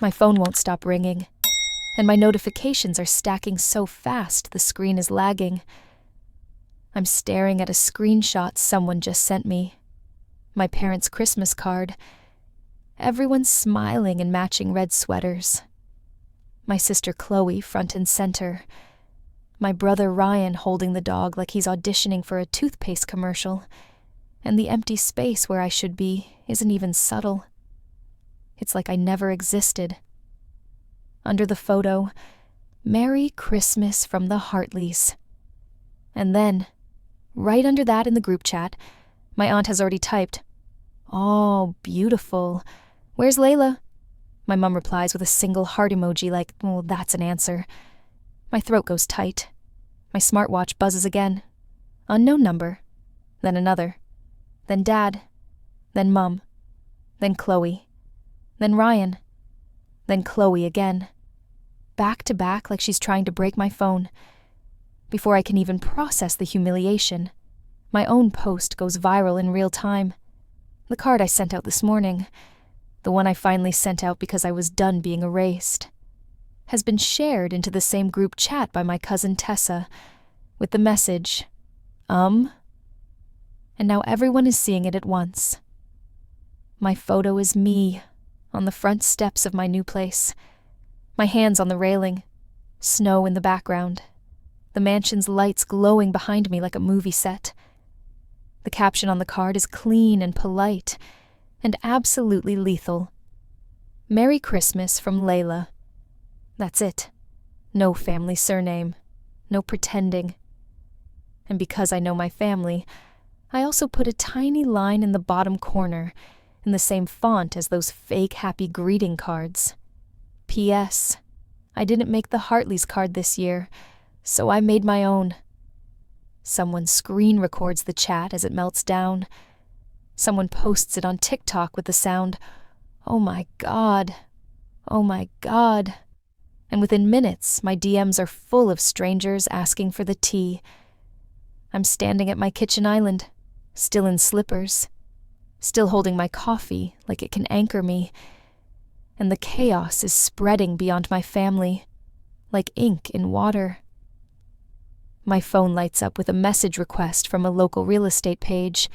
My phone won't stop ringing, and my notifications are stacking so fast the screen is lagging. I'm staring at a screenshot someone just sent me. My parents' Christmas card. Everyone's smiling in matching red sweaters. My sister Chloe front and center. My brother Ryan holding the dog like he's auditioning for a toothpaste commercial. And the empty space where I should be isn't even subtle. It's like I never existed. Under the photo, Merry Christmas from the Hartleys. And then, right under that in the group chat, my aunt has already typed, "Oh, beautiful. Where's Layla?" My mum replies with a single heart emoji like, well, that's an answer. My throat goes tight. My smartwatch buzzes again. Unknown number. Then another. Then Dad. Then Mum. Then Chloe. Then Ryan. Then Chloe again. Back to back like she's trying to break my phone. Before I can even process the humiliation, my own post goes viral in real time. The card I sent out this morning, the one I finally sent out because I was done being erased, has been shared into the same group chat by my cousin Tessa, with the message, And now everyone is seeing it at once. My photo is me, on the front steps of my new place. My hands on the railing, snow in the background, the mansion's lights glowing behind me like a movie set. The caption on the card is clean and polite, and absolutely lethal. Merry Christmas from Layla. That's it. No family surname. No pretending. And because I know my family, I also put a tiny line in the bottom corner, in the same font as those fake happy greeting cards. P.S. I didn't make the Hartleys card this year, so I made my own. Someone screen records the chat as it melts down. Someone posts it on TikTok with the sound, "Oh my God, oh my God." And within minutes, my DMs are full of strangers asking for the tea. I'm standing at my kitchen island, still in slippers, still holding my coffee like it can anchor me. And the chaos is spreading beyond my family, like ink in water. My phone lights up with a message request from a local real estate page.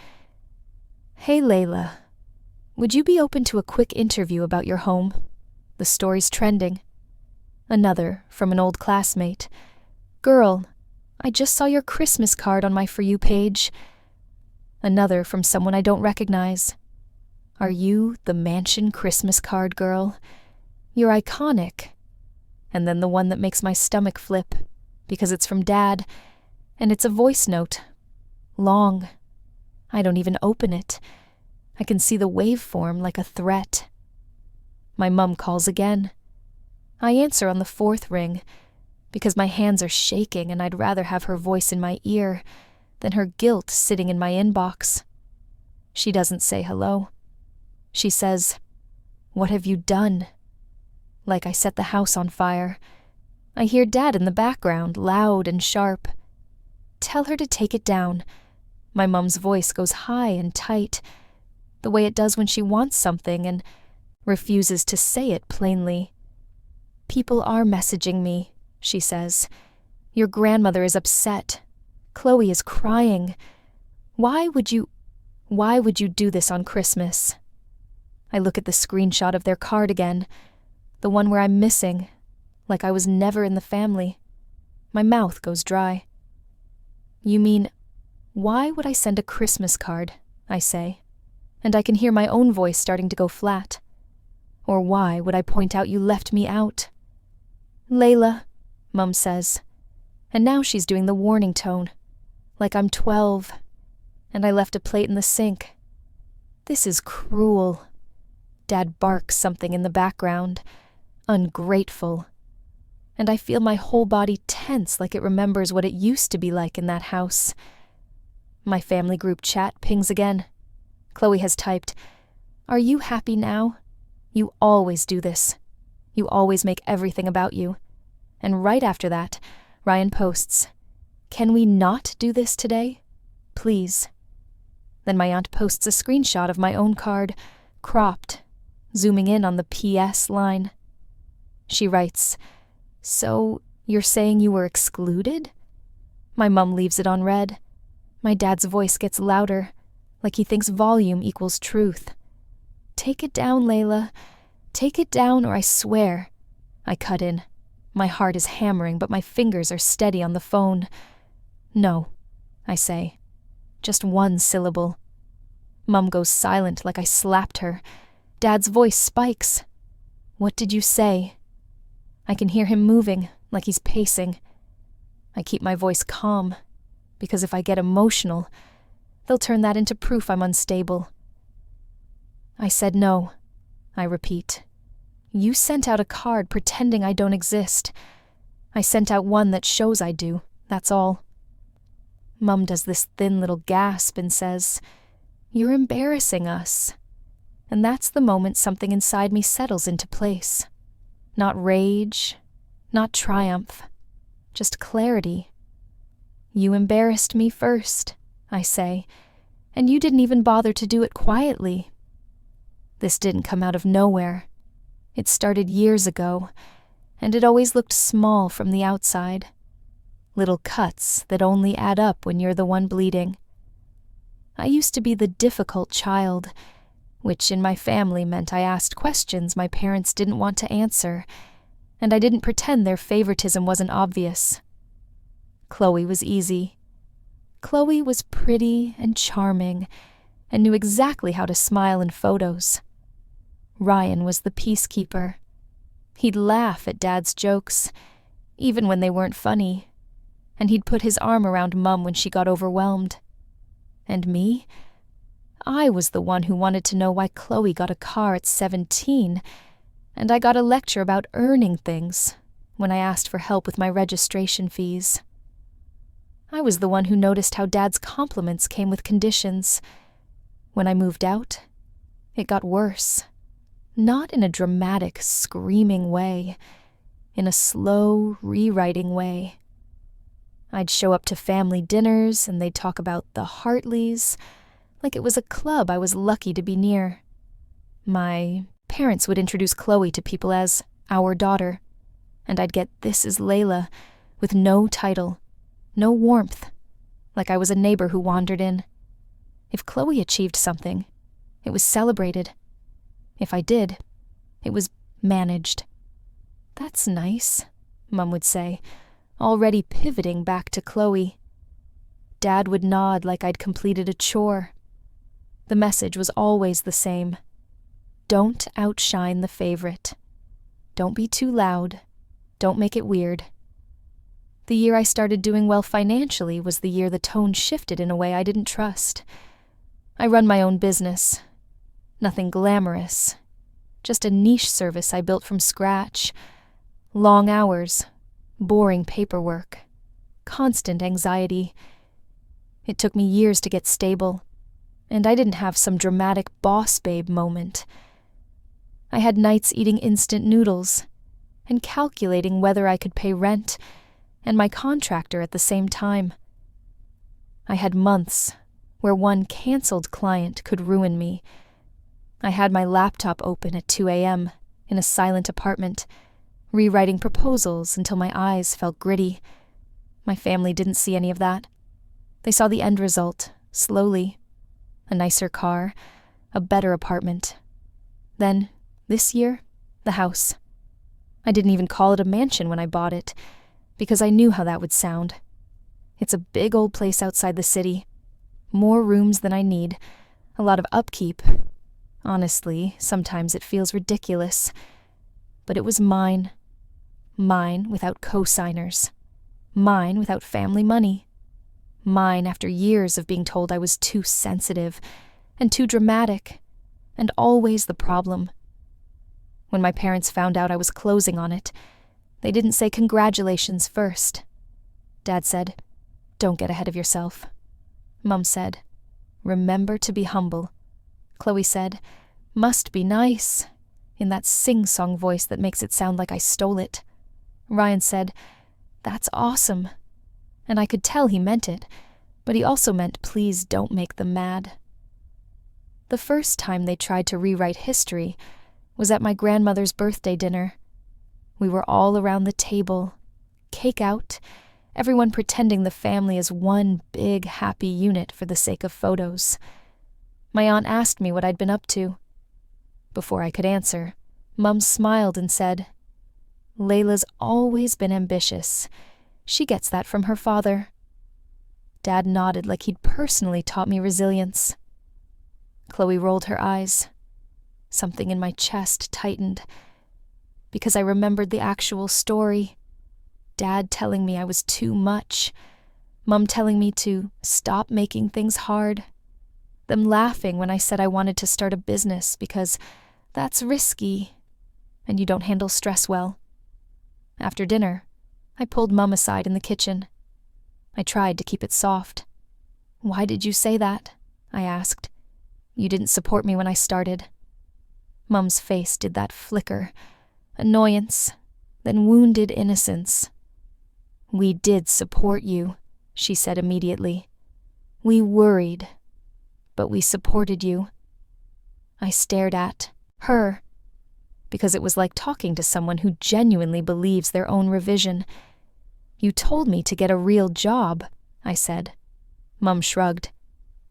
"Hey Layla, would you be open to a quick interview about your home? The story's trending." Another from an old classmate. "Girl, I just saw your Christmas card on my For You page." Another from someone I don't recognize. "Are you the mansion Christmas card girl? You're iconic." And then the one that makes my stomach flip, because it's from Dad, and it's a voice note. Long. I don't even open it. I can see the waveform like a threat. My mum calls again. I answer on the fourth ring, because my hands are shaking and I'd rather have her voice in my ear than her guilt sitting in my inbox. She doesn't say hello. She says, "What have you done?" Like I set the house on fire. I hear Dad in the background, loud and sharp. "Tell her to take it down." My mum's voice goes high and tight, the way it does when she wants something and refuses to say it plainly. "People are messaging me," she says. "Your grandmother is upset. Chloe is crying. Why would you do this on Christmas?" I look at the screenshot of their card again, the one where I'm missing, like I was never in the family. My mouth goes dry. "You mean, why would I send a Christmas card?" I say, and I can hear my own voice starting to go flat. "Or why would I point out you left me out?" "Layla," Mum says, and now she's doing the warning tone, like I'm 12, and I left a plate in the sink. This is cruel. Dad barks something in the background. Ungrateful. And I feel my whole body tense like it remembers what it used to be like in that house. My family group chat pings again. Chloe has typed, "Are you happy now? You always do this. You always make everything about you." And right after that, Ryan posts, "Can we not do this today? Please." Then my aunt posts a screenshot of my own card, cropped, zooming in on the PS line. She writes, "So, you're saying you were excluded?" My mum leaves it on red. My dad's voice gets louder, like he thinks volume equals truth. "Take it down, Layla. Take it down, or I swear." I cut in. My heart is hammering, but my fingers are steady on the phone. "No," I say. Just one syllable. Mum goes silent like I slapped her. Dad's voice spikes. "What did you say?" I can hear him moving, like he's pacing. I keep my voice calm, because if I get emotional, they'll turn that into proof I'm unstable. "I said no," I repeat. "You sent out a card pretending I don't exist. I sent out one that shows I do, that's all." Mum does this thin little gasp and says, "You're embarrassing us." And that's the moment something inside me settles into place. Not rage, not triumph, just clarity. "You embarrassed me first," I say, "and you didn't even bother to do it quietly." This didn't come out of nowhere. It started years ago, and it always looked small from the outside. Little cuts that only add up when you're the one bleeding. I used to be the difficult child, which in my family meant I asked questions my parents didn't want to answer, and I didn't pretend their favoritism wasn't obvious. Chloe was easy. Chloe was pretty and charming, and knew exactly how to smile in photos. Ryan was the peacekeeper. He'd laugh at Dad's jokes, even when they weren't funny, and he'd put his arm around Mum when she got overwhelmed. And me? I was the one who wanted to know why Chloe got a car at 17, and I got a lecture about earning things when I asked for help with my registration fees. I was the one who noticed how Dad's compliments came with conditions. When I moved out, it got worse. Not in a dramatic, screaming way, in a slow, rewriting way. I'd show up to family dinners and they'd talk about the Hartleys, like it was a club I was lucky to be near. My parents would introduce Chloe to people as our daughter, and I'd get "This is Layla," with no title, no warmth, like I was a neighbor who wandered in. If Chloe achieved something, it was celebrated. If I did, it was managed. "That's nice," Mum would say, already pivoting back to Chloe. Dad would nod like I'd completed a chore. The message was always the same. Don't outshine the favorite. Don't be too loud. Don't make it weird. The year I started doing well financially was the year the tone shifted in a way I didn't trust. I run my own business. Nothing glamorous. Just a niche service I built from scratch. Long hours. Boring paperwork. Constant anxiety. It took me years to get stable, and I didn't have some dramatic boss babe moment. I had nights eating instant noodles and calculating whether I could pay rent and my contractor at the same time. I had months where one canceled client could ruin me. I had my laptop open at 2 a.m. in a silent apartment, rewriting proposals until my eyes felt gritty. My family didn't see any of that. They saw the end result, slowly. A nicer car, a better apartment. Then, this year, the house. I didn't even call it a mansion when I bought it, because I knew how that would sound. It's a big old place outside the city. More rooms than I need, a lot of upkeep. Honestly, sometimes it feels ridiculous. But it was mine. Mine without co-signers. Mine without family money. Mine after years of being told I was too sensitive and too dramatic, and always the problem. When my parents found out I was closing on it, they didn't say congratulations first. Dad said, "Don't get ahead of yourself." Mum said, "Remember to be humble." Chloe said, "Must be nice," in that sing-song voice that makes it sound like I stole it. Ryan said, "That's awesome." And I could tell he meant it, but he also meant please don't make them mad. The first time they tried to rewrite history was at my grandmother's birthday dinner. We were all around the table, cake out, everyone pretending the family is one big happy unit for the sake of photos. My aunt asked me what I'd been up to. Before I could answer, Mum smiled and said, "Layla's always been ambitious. She gets that from her father." Dad nodded like he'd personally taught me resilience. Chloe rolled her eyes. Something in my chest tightened, because I remembered the actual story. Dad telling me I was too much. Mum telling me to stop making things hard. Them laughing when I said I wanted to start a business because that's risky, and you don't handle stress well. After dinner, I pulled Mum aside in the kitchen. I tried to keep it soft. "Why did you say that?" I asked. "You didn't support me when I started." Mum's face did that flicker. Annoyance, then wounded innocence. "We did support you," she said immediately. "We worried, but we supported you." I stared at her, because it was like talking to someone who genuinely believes their own revision. "You told me to get a real job," I said. Mum shrugged.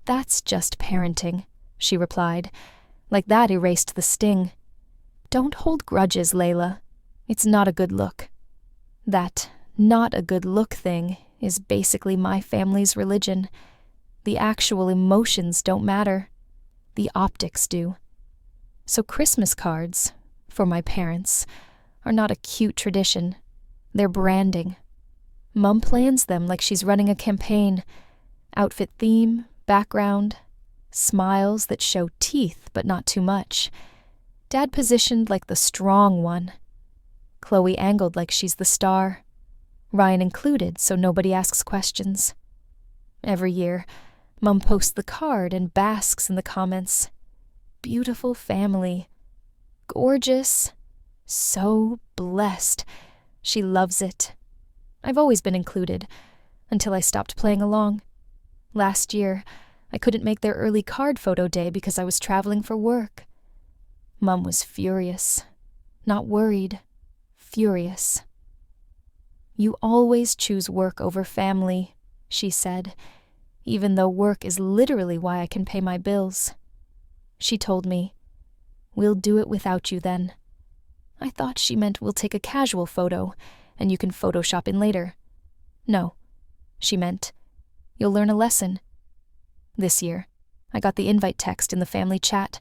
"That's just parenting," she replied. Like that erased the sting. "Don't hold grudges, Layla. It's not a good look." That not a good look thing is basically my family's religion. The actual emotions don't matter. The optics do. So Christmas cards, for my parents, are not a cute tradition. They're branding. Mum plans them like she's running a campaign. Outfit theme, background, smiles that show teeth but not too much. Dad positioned like the strong one. Chloe angled like she's the star. Ryan included so nobody asks questions. Every year, Mum posts the card and basks in the comments. Beautiful family. Gorgeous. So blessed. She loves it. I've always been included, until I stopped playing along. Last year, I couldn't make their early card photo day because I was traveling for work. Mum was furious. Not worried. Furious. "You always choose work over family," she said, "even though work is literally why I can pay my bills." She told me, "We'll do it without you then." I thought she meant we'll take a casual photo, and you can Photoshop in later. No, she meant, you'll learn a lesson. This year, I got the invite text in the family chat.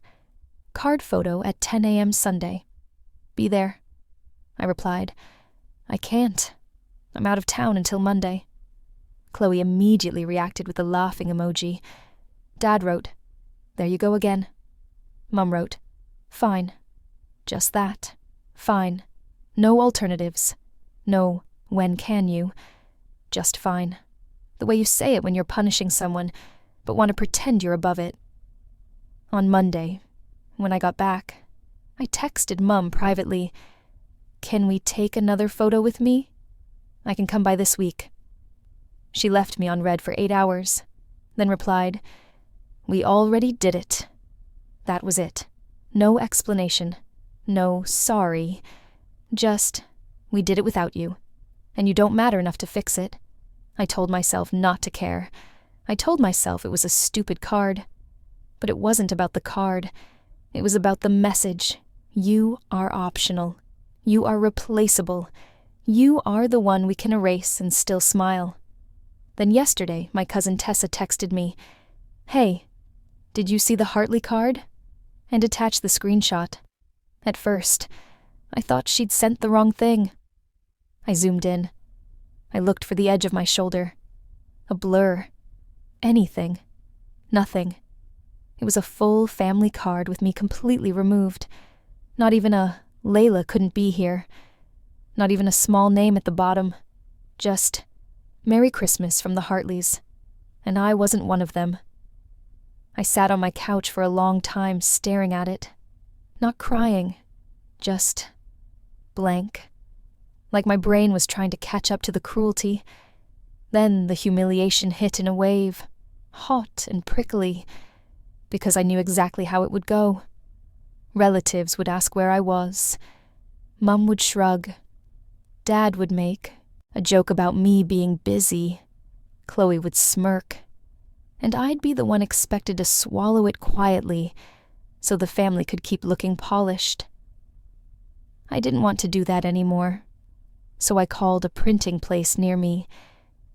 "Card photo at 10 a.m. Sunday. Be there." I replied, "I can't. I'm out of town until Monday." Chloe immediately reacted with a laughing emoji. Dad wrote, "There you go again." Mum wrote, "Fine. Just that. Fine. No alternatives. No, when can you? Just fine. The way you say it when you're punishing someone, but want to pretend you're above it." On Monday, when I got back, I texted Mum privately, "Can we take another photo with me? I can come by this week." She left me on read for 8 hours, then replied, "We already did it." That was it. No explanation. No sorry. Just, "We did it without you, and you don't matter enough to fix it." I told myself not to care. I told myself it was a stupid card. But it wasn't about the card. It was about the message. You are optional. You are replaceable. You are the one we can erase and still smile. Then yesterday, my cousin Tessa texted me, "Hey, did you see the Hartley card?" and attached the screenshot. At first, I thought she'd sent the wrong thing. I zoomed in. I looked for the edge of my shoulder. A blur. Anything. Nothing. It was a full family card with me completely removed. Not even a "Layla couldn't be here." Not even a small name at the bottom. Just, "Merry Christmas from the Hartleys." And I wasn't one of them. I sat on my couch for a long time staring at it. Not crying. Just blank. Like my brain was trying to catch up to the cruelty. Then the humiliation hit in a wave, hot and prickly, because I knew exactly how it would go. Relatives would ask where I was. Mum would shrug. Dad would make, a joke about me being busy. Chloe would smirk, and I'd be the one expected to swallow it quietly so the family could keep looking polished. I didn't want to do that anymore, so I called a printing place near me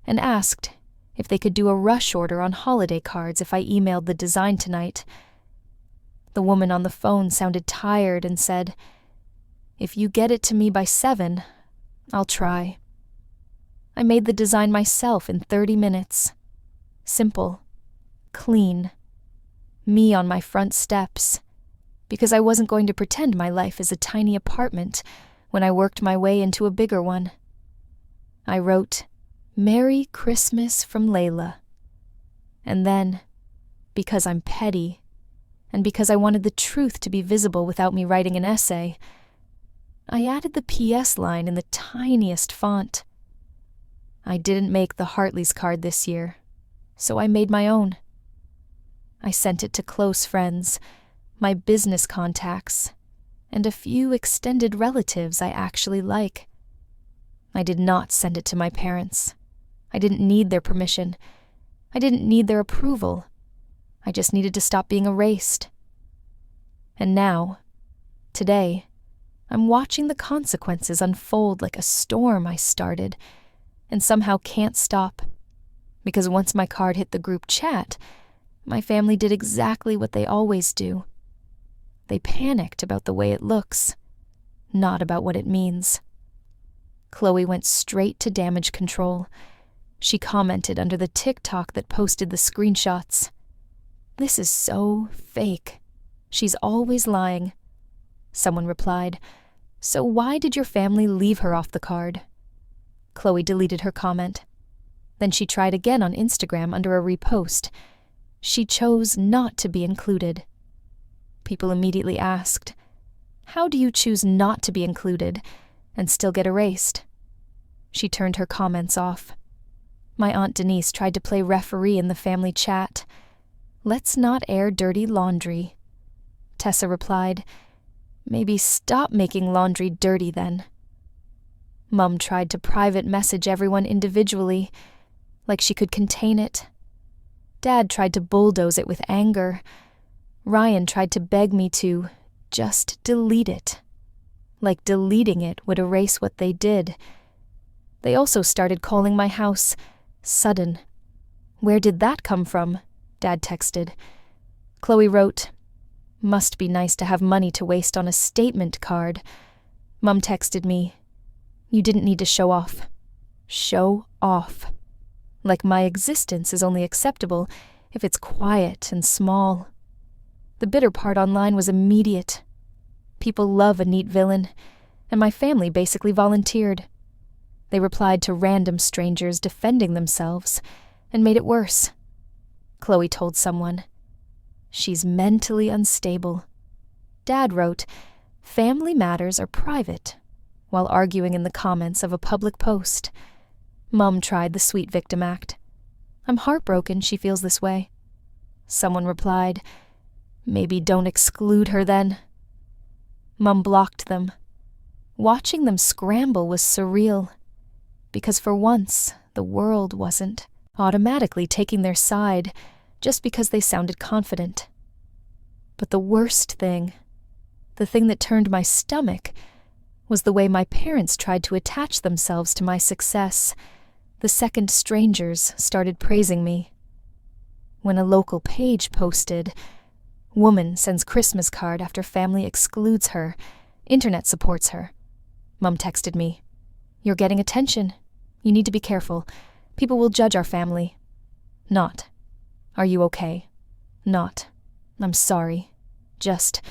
and asked if they could do a rush order on holiday cards if I emailed the design tonight. The woman on the phone sounded tired and said, "If you get it to me by 7, I'll try." I made the design myself in 30 minutes. Simple, clean, me on my front steps, because I wasn't going to pretend my life is a tiny apartment when I worked my way into a bigger one. I wrote, "Merry Christmas from Layla." And then, because I'm petty, and because I wanted the truth to be visible without me writing an essay, I added the PS line in the tiniest font. I didn't make the Hartley's card this year, so I made my own. I sent it to close friends, my business contacts, and a few extended relatives I actually like. I did not send it to my parents. I didn't need their permission. I didn't need their approval. I just needed to stop being erased. And now, today, I'm watching the consequences unfold like a storm I started and somehow can't stop. Because once my card hit the group chat, my family did exactly what they always do. They panicked about the way it looks, not about what it means. Chloe went straight to damage control. She commented under the TikTok that posted the screenshots. "This is so fake. She's always lying." Someone replied, "So why did your family leave her off the card?" Chloe deleted her comment. Then she tried again on Instagram under a repost. She chose not to be included. People immediately asked, "How do you choose not to be included and still get erased?" She turned her comments off. My Aunt Denise tried to play referee in the family chat. "Let's not air dirty laundry." Tessa replied, "Maybe stop making laundry dirty then." Mum tried to private message everyone individually, like she could contain it. Dad tried to bulldoze it with anger. Ryan tried to beg me to just delete it, like deleting it would erase what they did. They also started calling my house sudden. "Where did that come from?" Dad texted. Chloe wrote, "Must be nice to have money to waste on a statement card." Mum texted me, "You didn't need to show off." Show off. Like my existence is only acceptable if it's quiet and small. The bitter part online was immediate. People love a neat villain, and my family basically volunteered. They replied to random strangers defending themselves and made it worse. Chloe told someone, "She's mentally unstable." Dad wrote, "Family matters are private," while arguing in the comments of a public post. Mum tried the sweet victim act. "I'm heartbroken she feels this way." Someone replied, "Maybe don't exclude her then." Mum blocked them. Watching them scramble was surreal, because for once the world wasn't automatically taking their side just because they sounded confident. But the worst thing, the thing that turned my stomach, was the way my parents tried to attach themselves to my success the second strangers started praising me. When a local page posted, "Woman sends Christmas card after family excludes her. Internet supports her." Mum texted me, "You're getting attention. You need to be careful. People will judge our family." Not, "Are you okay?" Not, "I'm sorry." Just,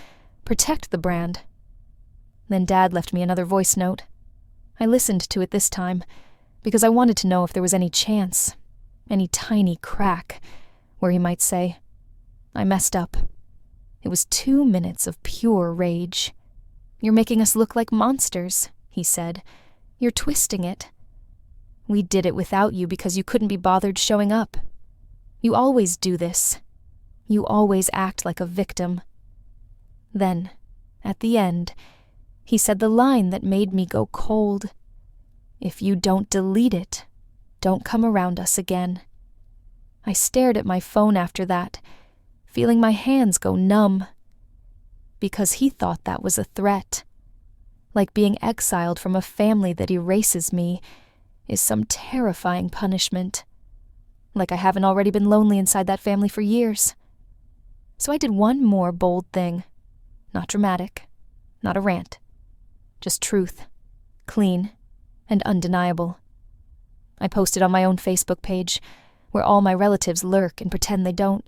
"Protect the brand." Then Dad left me another voice note. I listened to it this time because I wanted to know if there was any chance, any tiny crack, where he might say, "I messed up." It was 2 minutes of pure rage. "You're making us look like monsters," he said. "You're twisting it. We did it without you because you couldn't be bothered showing up. You always do this. You always act like a victim." Then, at the end, he said the line that made me go cold. If you don't delete it, don't come around us again. I stared at my phone after that, feeling my hands go numb. Because he thought that was a threat. Like being exiled from a family that erases me is some terrifying punishment. Like I haven't already been lonely inside that family for years. So I did one more bold thing. Not dramatic, not a rant. Just truth, clean and undeniable. I posted on my own Facebook page, where all my relatives lurk and pretend they don't.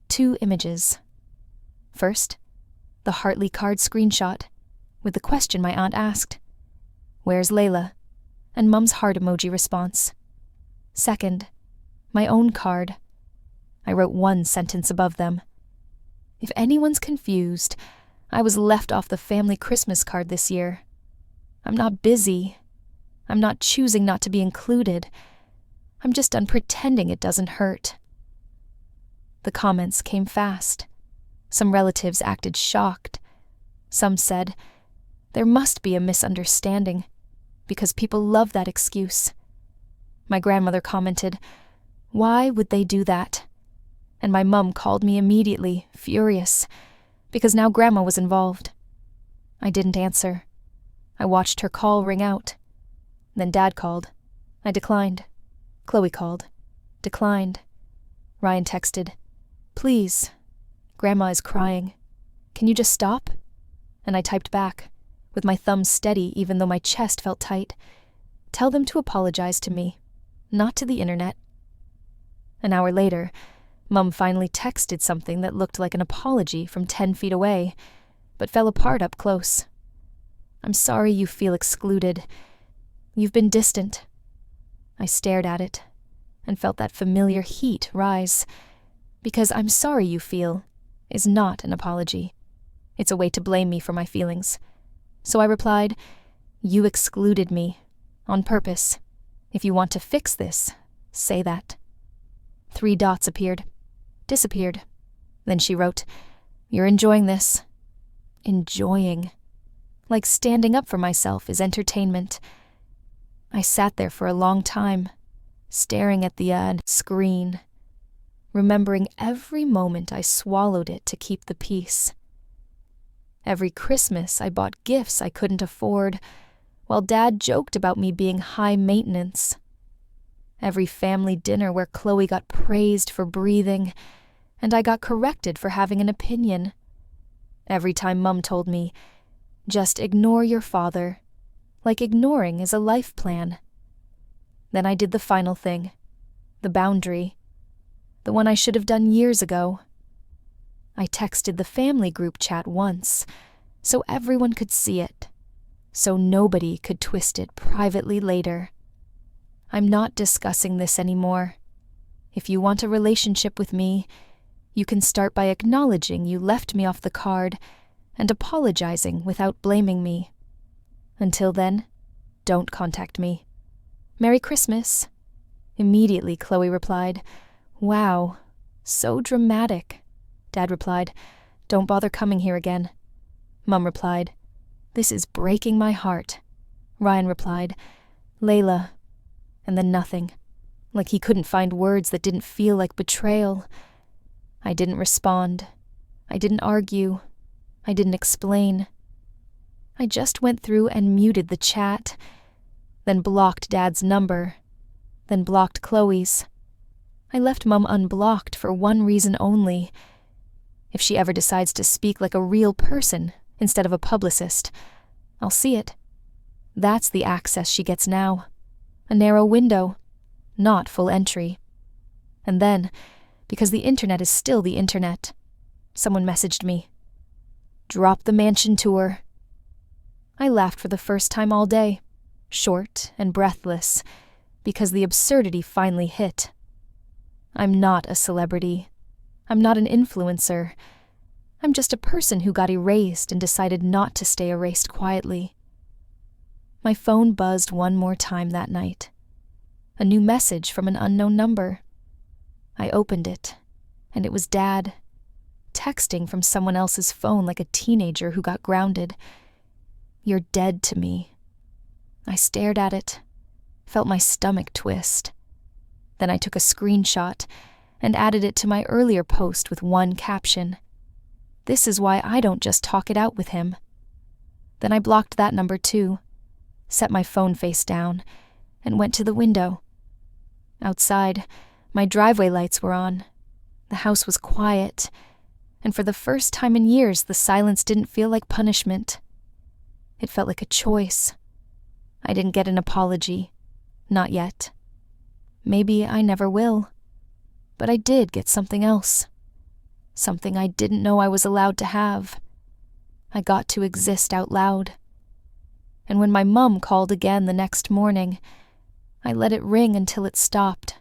2 images. First, the Hartley card screenshot, with the question my aunt asked, "Where's Layla?" and Mum's heart emoji response. Second, my own card. I wrote one sentence above them. If anyone's confused, I was left off the family Christmas card this year. I'm not busy. I'm not choosing not to be included. I'm just done pretending it doesn't hurt. The comments came fast. Some relatives acted shocked. Some said, there must be a misunderstanding, because people love that excuse. My grandmother commented, why would they do that? And my mum called me immediately, furious, because now Grandma was involved. I didn't answer. I watched her call ring out. Then Dad called. I declined. Chloe called. Declined. Ryan texted, please, Grandma is crying. Can you just stop? And I typed back, with my thumb steady even though my chest felt tight. Tell them to apologize to me, not to the internet. An hour later, Mum finally texted something that looked like an apology from 10 feet away, but fell apart up close. I'm sorry you feel excluded. You've been distant. I stared at it and felt that familiar heat rise, because I'm sorry you feel is not an apology. It's a way to blame me for my feelings. So I replied, you excluded me, on purpose. If you want to fix this, say that. 3 dots appeared. Disappeared. Then she wrote, you're enjoying this. Enjoying. Like standing up for myself is entertainment. I sat there for a long time, staring at the screen, remembering every moment I swallowed it to keep the peace. Every Christmas I bought gifts I couldn't afford, while Dad joked about me being high maintenance. Every family dinner where Chloe got praised for breathing, and I got corrected for having an opinion. Every time Mum told me, just ignore your father, like ignoring is a life plan. Then I did the final thing, the boundary, the one I should have done years ago. I texted the family group chat once, so everyone could see it, so nobody could twist it privately later. I'm not discussing this anymore. If you want a relationship with me, you can start by acknowledging you left me off the card and apologizing without blaming me. Until then, don't contact me. Merry Christmas. Immediately, Chloe replied, wow, so dramatic. Dad replied, don't bother coming here again. Mum replied, this is breaking my heart. Ryan replied, Layla. And then nothing, like he couldn't find words that didn't feel like betrayal. I didn't respond. I didn't argue. I didn't explain. I just went through and muted the chat, then blocked Dad's number, then blocked Chloe's. I left Mum unblocked for one reason only. If she ever decides to speak like a real person instead of a publicist, I'll see it. That's the access she gets now. A narrow window, not full entry. And then, because the internet is still the internet, someone messaged me, drop the mansion tour. I laughed for the first time all day, short and breathless, because the absurdity finally hit. I'm not a celebrity. I'm not an influencer. I'm just a person who got erased and decided not to stay erased quietly. My phone buzzed one more time that night. A new message from an unknown number. I opened it, and it was Dad, texting from someone else's phone like a teenager who got grounded. You're dead to me. I stared at it, felt my stomach twist. Then I took a screenshot and added it to my earlier post with one caption: "This is why I don't just talk it out with him." Then I blocked that number too, set my phone face down, and went to the window. Outside, my driveway lights were on. The house was quiet, and for the first time in years, the silence didn't feel like punishment. It felt like a choice. I didn't get an apology. Not yet. Maybe I never will. But I did get something else. Something I didn't know I was allowed to have. I got to exist out loud. And when my mum called again the next morning, I let it ring until it stopped.